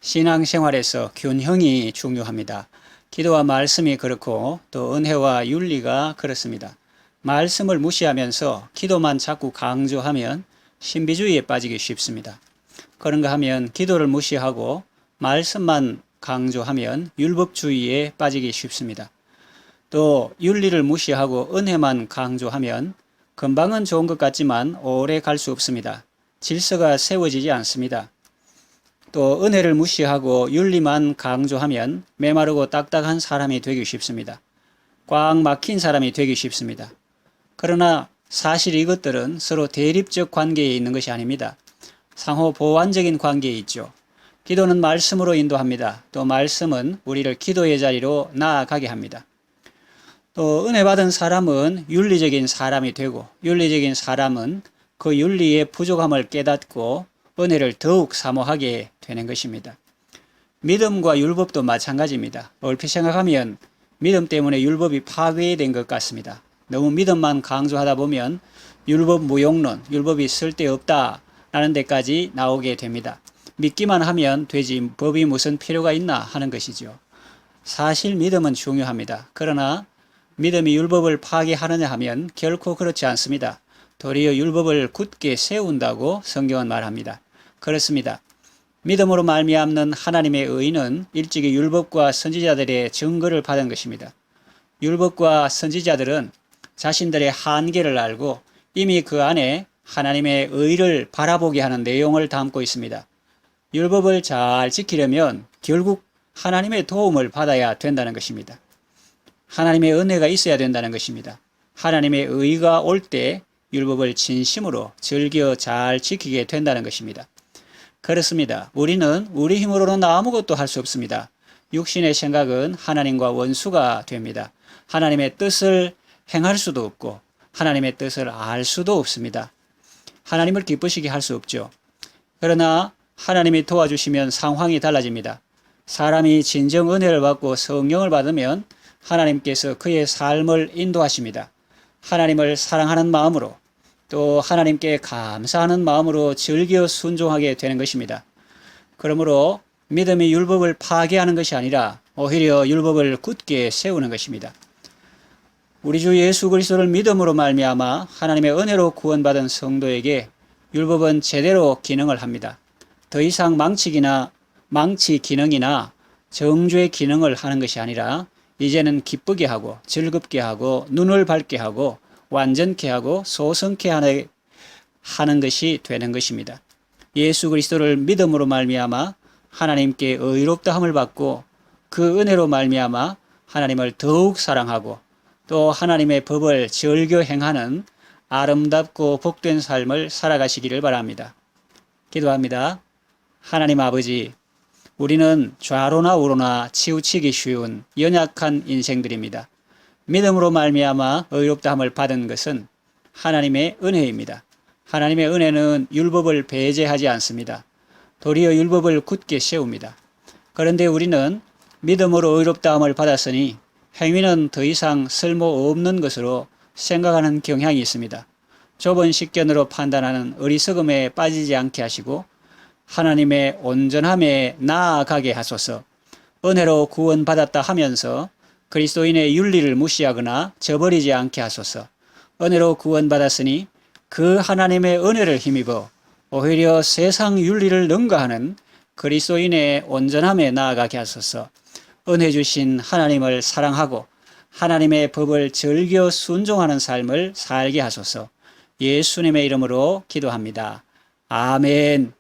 신앙생활에서 균형이 중요합니다. 기도와 말씀이 그렇고 또 은혜와 윤리가 그렇습니다. 말씀을 무시하면서 기도만 자꾸 강조하면 신비주의에 빠지기 쉽습니다. 그런가 하면 기도를 무시하고 말씀만 강조하면 율법주의에 빠지기 쉽습니다. 또 윤리를 무시하고 은혜만 강조하면 금방은 좋은 것 같지만 오래 갈 수 없습니다. 질서가 세워지지 않습니다. 또 은혜를 무시하고 윤리만 강조하면 메마르고 딱딱한 사람이 되기 쉽습니다. 꽉 막힌 사람이 되기 쉽습니다. 그러나 사실 이것들은 서로 대립적 관계에 있는 것이 아닙니다. 상호 보완적인 관계에 있죠. 기도는 말씀으로 인도합니다. 또 말씀은 우리를 기도의 자리로 나아가게 합니다. 또 은혜 받은 사람은 윤리적인 사람이 되고 윤리적인 사람은 그 윤리의 부족함을 깨닫고 은혜를 더욱 사모하게 되는 것입니다. 믿음과 율법도 마찬가지입니다. 얼핏 생각하면 믿음 때문에 율법이 파괴된 것 같습니다. 너무 믿음만 강조하다 보면 율법 무용론, 율법이 쓸데없다라는 데까지 나오게 됩니다. 믿기만 하면 되지 법이 무슨 필요가 있나 하는 것이죠. 사실 믿음은 중요합니다. 그러나 믿음이 율법을 파괴하느냐 하면 결코 그렇지 않습니다. 도리어 율법을 굳게 세운다고 성경은 말합니다. 그렇습니다. 믿음으로 말미암는 하나님의 의는 일찍이 율법과 선지자들의 증거를 받은 것입니다. 율법과 선지자들은 자신들의 한계를 알고 이미 그 안에 하나님의 의를 바라보게 하는 내용을 담고 있습니다. 율법을 잘 지키려면 결국 하나님의 도움을 받아야 된다는 것입니다. 하나님의 은혜가 있어야 된다는 것입니다. 하나님의 의가 올 때 율법을 진심으로 즐겨 잘 지키게 된다는 것입니다. 그렇습니다. 우리는 우리 힘으로는 아무것도 할 수 없습니다. 육신의 생각은 하나님과 원수가 됩니다. 하나님의 뜻을 행할 수도 없고 하나님의 뜻을 알 수도 없습니다. 하나님을 기쁘시게 할 수 없죠. 그러나 하나님이 도와주시면 상황이 달라집니다. 사람이 진정 은혜를 받고 성령을 받으면 하나님께서 그의 삶을 인도하십니다. 하나님을 사랑하는 마음으로 또 하나님께 감사하는 마음으로 즐겨 순종하게 되는 것입니다. 그러므로 믿음이 율법을 파괴하는 것이 아니라 오히려 율법을 굳게 세우는 것입니다. 우리 주 예수 그리스도를 믿음으로 말미암아 하나님의 은혜로 구원받은 성도에게 율법은 제대로 기능을 합니다. 더 이상 망치 기능이나 정죄 기능을 하는 것이 아니라 이제는 기쁘게 하고 즐겁게 하고 눈을 밝게 하고 완전케 하고 소성케 하는 것이 되는 것입니다. 예수 그리스도를 믿음으로 말미암아 하나님께 의롭다함을 받고 그 은혜로 말미암아 하나님을 더욱 사랑하고 또 하나님의 법을 즐겨 행하는 아름답고 복된 삶을 살아가시기를 바랍니다. 기도합니다. 하나님 아버지, 우리는 좌로나 우로나 치우치기 쉬운 연약한 인생들입니다. 믿음으로 말미암아 의롭다함을 받은 것은 하나님의 은혜입니다. 하나님의 은혜는 율법을 배제하지 않습니다. 도리어 율법을 굳게 세웁니다. 그런데 우리는 믿음으로 의롭다함을 받았으니 행위는 더 이상 쓸모없는 것으로 생각하는 경향이 있습니다. 좁은 식견으로 판단하는 어리석음에 빠지지 않게 하시고 하나님의 온전함에 나아가게 하소서. 은혜로 구원받았다 하면서 그리스도인의 윤리를 무시하거나 저버리지 않게 하소서. 은혜로 구원받았으니 그 하나님의 은혜를 힘입어 오히려 세상 윤리를 능가하는 그리스도인의 온전함에 나아가게 하소서. 은혜 주신 하나님을 사랑하고 하나님의 법을 즐겨 순종하는 삶을 살게 하소서. 예수님의 이름으로 기도합니다. 아멘.